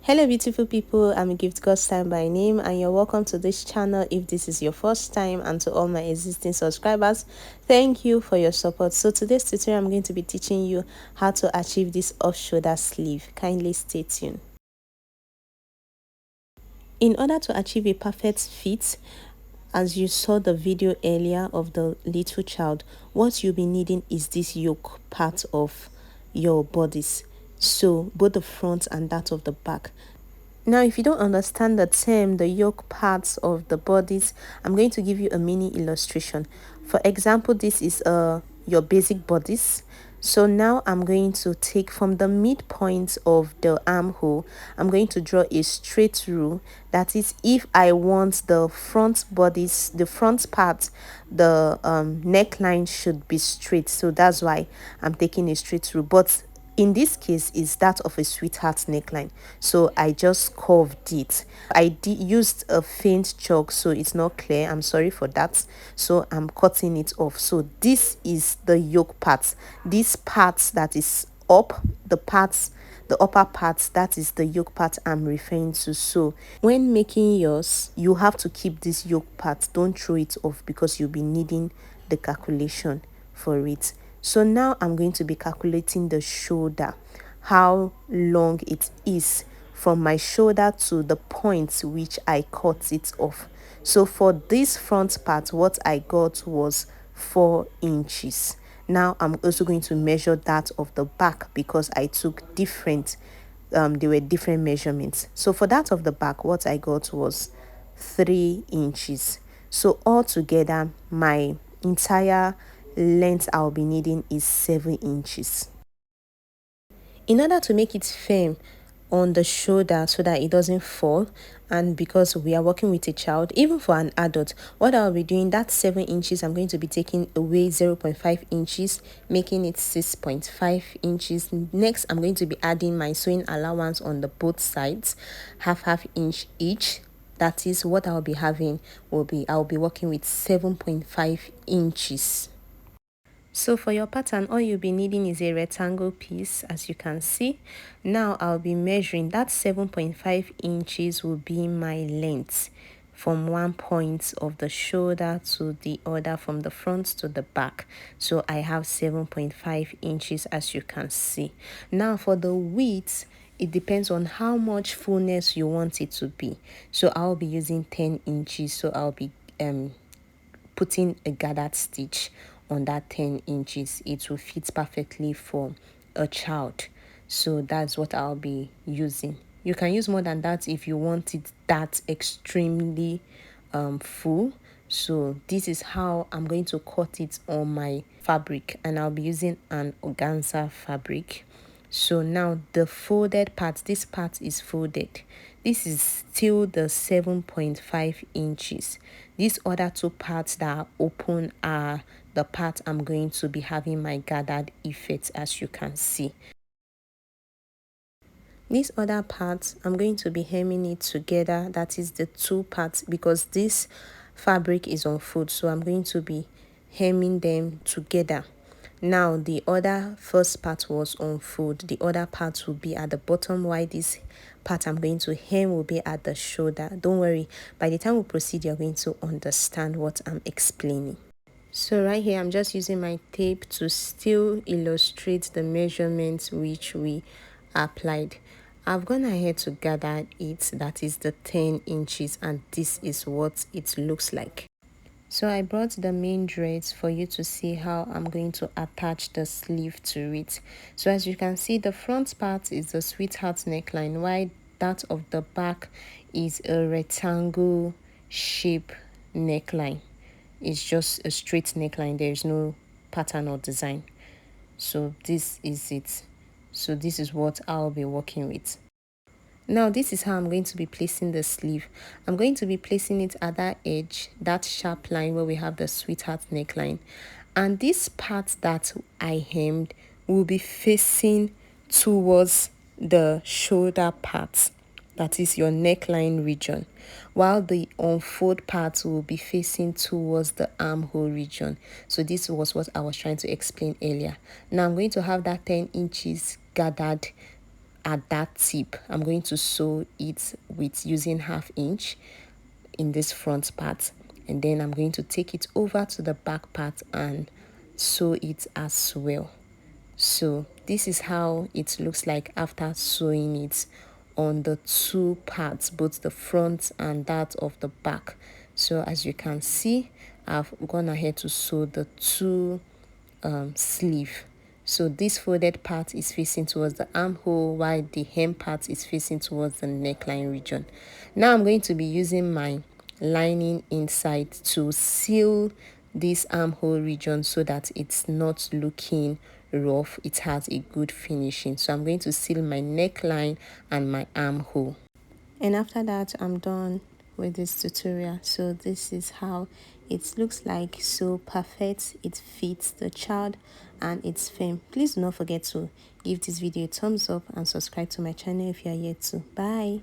Hello beautiful people, I'm Gift God's Time by name and you're welcome to this channel if this is your first time, and to all my existing subscribers, thank you for your support. So today's tutorial I'm going to be teaching you how to achieve this off shoulder sleeve. Kindly stay tuned. In order to achieve a perfect fit, as you saw the video earlier of the little child, what you'll be needing is this yoke part of your bodice, so both the front and that of the back. Now, if you don't understand the term, the yoke parts of the bodies, I'm going to give you a mini illustration. For example, this is your basic bodice. So now I'm going to take from the midpoint of the armhole, I'm going to draw a straight rule. That is, if I want the front bodice, the front part, the neckline should be straight. So that's why I'm taking a straight rule. But in this case is that of a sweetheart neckline, so I just curved it. I used a faint chalk, so it's not clear, I'm sorry for that. So I'm cutting it off. So this is the yoke part. This part that is up, the upper part, that is the yoke part I'm referring to. So when making yours, you have to keep this yoke part, don't throw it off, because you'll be needing the calculation for it. So now I'm going to be calculating the shoulder, how long it is from my shoulder to the point which I cut it off. So for this front part, what I got was 4 inches. Now I'm also going to measure that of the back, because I took different they were different measurements. So for that of the back, what I got was 3 inches. So altogether, my entire length I'll be needing is 7 inches. In order to make it firm on the shoulder so that it doesn't fall, and because we are working with a child, even for an adult, what I'll be doing, that 7 inches, I'm going to be taking away 0.5 inches, making it 6.5 inches. Next, I'm going to be adding my sewing allowance on the both sides, half inch each. That is what I'll be having. I'll be working with 7.5 inches. So for your pattern, all you'll be needing is a rectangle piece, as you can see. Now I'll be measuring that 7.5 inches will be my length from one point of the shoulder to the other, from the front to the back. So I have 7.5 inches, as you can see. Now for the width, it depends on how much fullness you want it to be. So I'll be using 10 inches. So I'll be putting a gathered stitch on that 10 inches. It will fit perfectly for a child. So that's what I'll be using. You can use more than that if you want it that extremely full. So this is how I'm going to cut it on my fabric, and I'll be using an organza fabric. So now the folded part, this part is folded. This is still the 7.5 inches. These other two parts that are open are the part I'm going to be having my gathered effect, as you can see. This other part, I'm going to be hemming it together. That is the two parts, because this fabric is on fold, so I'm going to be hemming them together. Now the other first part was on fold, the other part will be at the bottom, while this part I'm going to hem will be at the shoulder. Don't worry, by the time we proceed, you're going to understand what I'm explaining. So right here, I'm just using my tape to still illustrate the measurements which we applied. I've gone ahead to gather it, that is the 10 inches, and this is what it looks like. So I brought the main dreads for you to see how I'm going to attach the sleeve to it. So as you can see, the front part is the sweetheart neckline, while that of the back is a rectangle shape neckline. It's just a straight neckline. There is no pattern or design. So this is it. So this is what I'll be working with. Now this is how I'm going to be placing the sleeve. I'm going to be placing it at that edge, that sharp line where we have the sweetheart neckline. And this part that I hemmed will be facing towards the shoulder part, that is your neckline region, while the unfold part will be facing towards the armhole region. So this was what I was trying to explain earlier. Now I'm going to have that 10 inches gathered at that tip, I'm going to sew it with using 1/2 inch in this front part, and then I'm going to take it over to the back part and sew it as well. So this is how it looks like after sewing it on the two parts, both the front and that of the back. So as you can see, I've gone ahead to sew the two sleeve. So this folded part is facing towards the armhole, while the hem part is facing towards the neckline region. Now I'm going to be using my lining inside to seal this armhole region so that it's not looking rough, it has a good finishing. So I'm going to seal my neckline and my armhole. And after that, I'm done with this tutorial. So this is how it looks like. So perfect, it fits the child and it's firm. Please do not forget to give this video a thumbs up and subscribe to my channel if you are yet to. Bye.